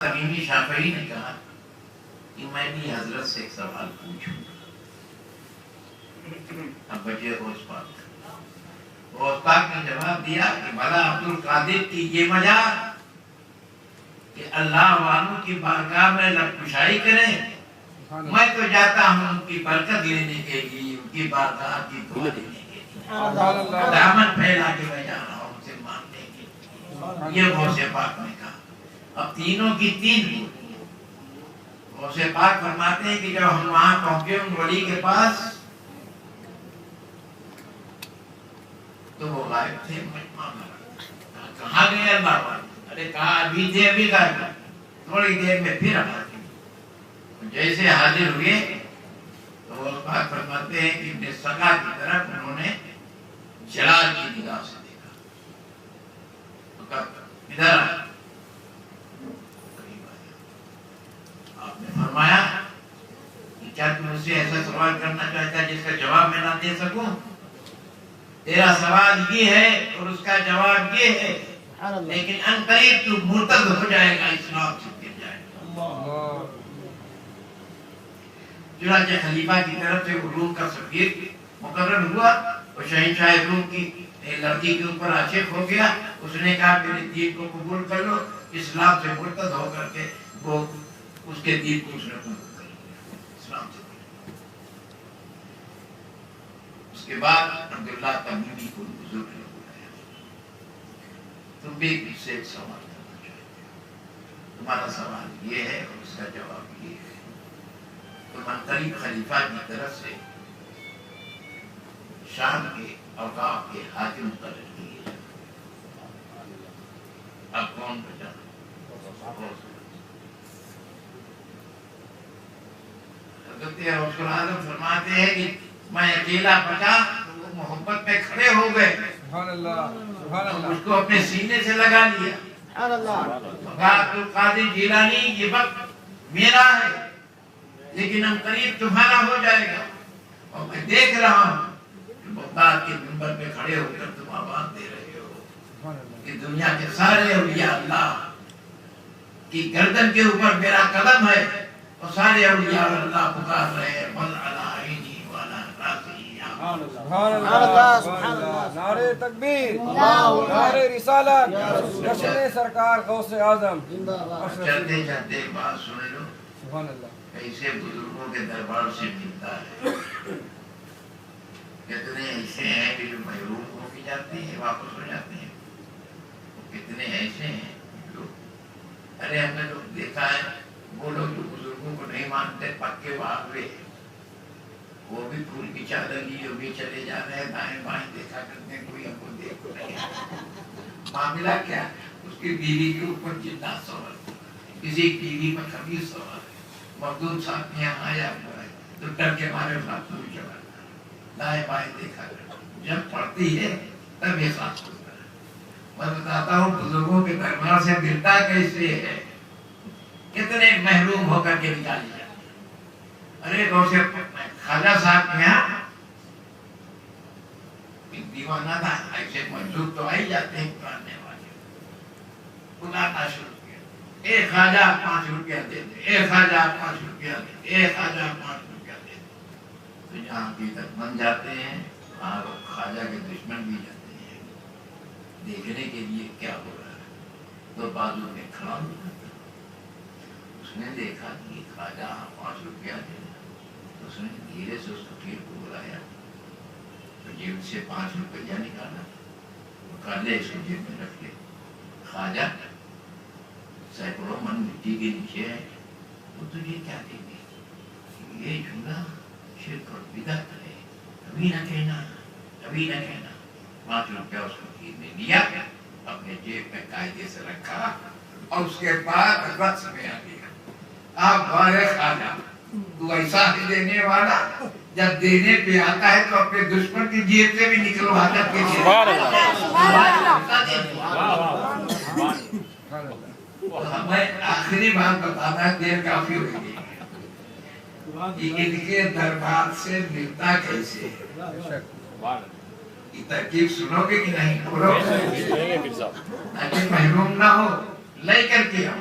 تمیمی شافعی نے کہا کہ میں بھی حضرت سے ایک سوال پوچھوں. اب بچے غوث پاک نے جواب دیا کہ بھلا عبد القادر کی یہ مجال کہ اللہ والوں کی بارگاہ میں لب کشائی کریں. میں تو جاتا ہوں ان کی برکت لینے کے لیے، ان کی بارگاہ کی دعا لینے کے لیے. دامن پھیلا کے میں جا رہا ہوں ان سے مانگنے کے لیے. یہ غوث پاک نے کہا. اب تینوں کی تین بولی ہیں. غوث پاک فرماتے ہیں کہ جب ہم وہاں پہنچے ان ولی کے پاس تو وہ غائب تھے. کہاں گئے اللہ والے؟ ارے کہا ابھی تھے ابھی غائب. تھوڑی دیر میں پھر آ گئے. جیسے حاضر ہوئے تو غوث پاک فرماتے ہیں کہ ابن سقا کی طرف انہوں نے جلال کی نگاہ سے دیکھا. تو کہا ادھر آ. آپ نے فرمایا کہ کیا تم اس سے ایسا سوال کرنا چاہتا ہے جس کا جواب میں نہ دے سکوں؟ تیرا سوال یہ ہے اور اس کا جواب یہ ہے، لیکن ان قریب تو مرتد ہو جائے گا، اسلام سے گر جائے گا. چنانچہ خلیفہ کی طرف سے روم کا سفیر مقرر ہوا اور شہنشاہ روم کی لڑکی کے اوپر عاشق ہو گیا. اس نے کہا میرے دین کو قبول کر لو. اسلام سے مرتد ہو کر کے وہ اس کے دین کو اس نے قبول کر لیا اسلام سے. اس کے بعد عبداللہ تمیمی کو بزرگ نے بلایا. تم بھی اس سے ایک سوال کرنا چاہتے ہو. تمہارا سوال یہ ہے اور اس کا جواب یہ ہے. تو منقریب خلیفہ کی طرف سے شام کے اوقاف کے حاکم مقرر کیے. اب کون بچا؟ حضرت غوث اعظم فرماتے ہیں کہ میں اکیلا بچا تو وہ محبت میں کھڑے ہو گئے. اس کو اپنے سینے سے لگا لیا. عبد القادر جیلانی یہ وقت میرا ہے لیکن ہم قریب تمہارا ہو جائے گا. اور میں دیکھ رہا ہوں کہ بغداد کے منبر پہ کھڑے ہو کر تم آواز دے رہے ہو کہ دنیا کے سارے اولیاء اللہ کی گردن کے اوپر میرا قدم ہے اور سارے اولیاء اللہ پکار رہے ہیں بل علی عینی والا راضی. نعرہ تکبیر، نعرہ رسالت، جشن سرکار غوث اعظم. چلتے چلتے ایک بات سن لو. سبحان اللہ. ایسے بزرگوں کے دربار سے ملتا ہے. کتنے ایسے ہیں کہ جو محروم ہو کے جاتے ہیں واپس ہو جاتے ہیں. کتنے ایسے ہیں جو ارے ہم نے تو دیکھا ہے وہ لوگ جو بزرگوں کو نہیں مانتے پکے واقعے وہ بھی پھول کی چادر لیے وہ بھی چلے جا رہے ہیں. دائیں بائیں دیکھا کرتے ہیں کوئی ہم کو دیکھ نہیں. معاملہ کیا؟ اس کی بیوی کے اوپر جنات سوار، کسی کی بیوی پر خبیث سوار. مخدوم صاحب نے یہاں آیا ہوا ہے تو ڈر کے مارے خاتون چڑھا دائیں بائیں دیکھا کرتا. جب پڑتی ہے تب یہ خاص ہوتا ہے. میں بتاتا ہوں بزرگوں کے دربار سے ملتا کیسے ہے. کتنے محروم ہو کر کے نکالی جاتی. ارے غوث خواجہ صاحب کے یہاں ایک دیوانہ تھا. ایسے منظور تو آئی جاتے ہیں پرانے والے. بلانا شروع کیا. اے خواجہ 5 روپیہ دے دے، اے خواجہ 5 روپیہ دے دے، اے خواجہ 5 روپیہ دے دے. تو جہاں حقیقت من جاتے ہیں وہاں خواجہ کے دشمن بھی جاتے ہیں دیکھنے کے لیے کیا ہو رہا ہے. تو بازو میں کھڑا ہوا تھا. اس نے دیکھا کہ خواجہ 5 روپیہ دے دے. اس نے دھیرے سے اس فقیر کو بلایا تو جیب سے 5 روپیہ نکالا. وہ کہا لے اس کو جیب میں رکھ لے. خواجہ سینکڑوں من مٹی کے نیچے ہے تو تجھے کیا دے گی؟ یہ جملہ شرک اور بدعت ہے. کبھی نہ کہنا، کبھی نہ کہنا. 5 روپیہ اس فقیر نے لیا، اپنے جیب میں قاعدے سے رکھا اور اس کے بعد رقص میں آ گیا. آپ بارے خواجہ تو ایسا ہی دینے والا جب دینے پہ آتا ہے تو اپنے دشمن کی جیب سے بھی نکلواتا کے ہمیں آخری بات بتانا ہے، دیر کافی ہو گئی. ان کے دربار سے ملتا کیسے؟ یہ ترکیب سنو گے کہ نہیں؟ تاکہ محروم نہ ہو. لے کر کے آؤ.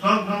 100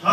100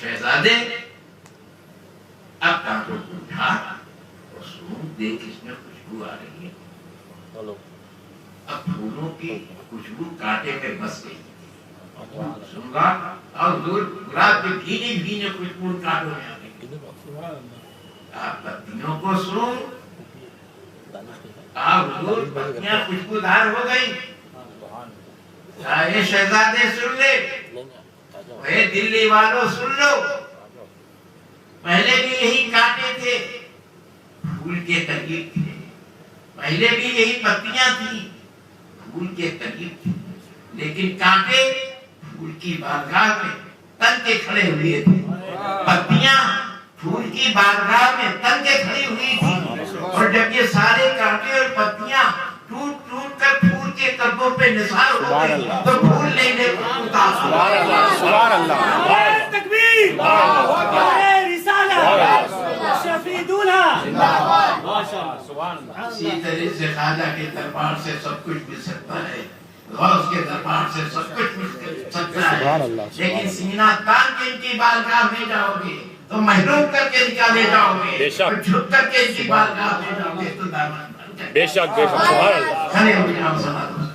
شہزادے اب کانٹوں کو اٹھا اور سون دیکھ اس میں خوشبو آ رہی ہے. اب پھولوں کی خوشبو کانٹے میں بس گئی. سن گا اور دور گلاب کی بھینی بھینی خوشبو کانٹوں میں آ گئی. آپ پتیوں کو سن آپ دور پتیاں خوشبودار ہو گئی. اے شہزادے سن لے, اے دلی والوں سن لو, پہلے بھی یہی کانٹے تھے, پھول کے قریب تھے. پہلے بھی یہی پتیاں تھیں, پھول کے قریب تھے. لیکن کانٹے پھول کی بارگاہ میں تن کے کھڑے ہوئے تھے. پتیاں پھول کی بارگاہ میں تن کے کھڑی ہوئی تھی. اور جب یہ سارے کانٹے اور پتیاں ٹوٹ ٹوٹ کر پھول کے قدموں پہ نثار ہو گئی تو پھول لینے کو اتار. سبحان اللہ, تکبیر, رسالت, شفیع دولہا, سبحان اللہ. اسی طرح سے خواجہ کے دربار سے سب کچھ مل سکتا ہے, غوث کے دربار سے سب کچھ مل سکتا ہے, لیکن سینہ تان کے ان کی بارگاہ میں جاؤ گے تو محروم کر کے نکالے جاؤ گے, جھک کر کے ان کی بارگاہ میں جاؤ گے تو دامن بن جائے. بے شک, بے شک, سبحان اللہ. کھڑے ہو جاؤ, سبحان اللہ.